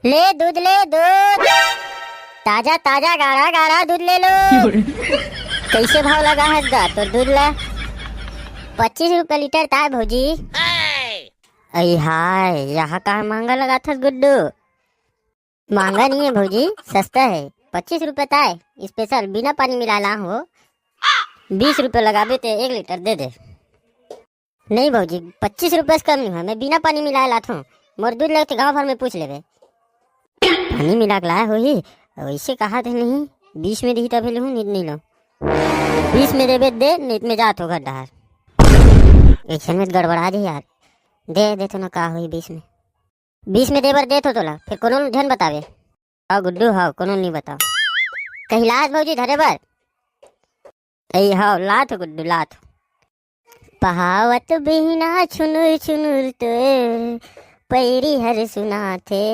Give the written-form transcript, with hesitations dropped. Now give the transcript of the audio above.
ले दूध, ले दूध, ताजा ताजा गाढ़ा गाढ़ा दूध ले लो। कैसे भाव लगा है दा तो दूध ला? 25 रुपए लीटर था भौजी। अरे हाय, यहाँ कहाँ महंगा लगा था गुड्डू? महंगा नहीं है भौजी, सस्ता है। 25 रुपए था, स्पेशल बिना पानी मिलाला हो। 20 रुपए लगाबे तो 1 लीटर दे दे। नहीं भौजी, 25 रुपए से कम नहीं है। मैं बिना पानी मिलाए लाता हूँ। मोर दूध लेके गाँव भर में पूछ लेबे। पानी मिला के लाया हो ही, वैसे कहा थे नहीं। 20 में दी तभी लूँ, नहीं लो। 20 में देबे दे, नहीं में जात हो गड्ढा। एक में गड़बड़ा दे यार। दे तो ना का हुई 20 में। 20 में देबर दे तो तोला फिर कोनो ध्यान बतावे। हाँ गुड्डू, हाँ कोनो नहीं बताओ। कहीं लात भौजी धरे बर। ऐ हाँ लात गुड्डू लात। पहावत बिना छुनुर छुनुर तो पैरी हर सुना थे।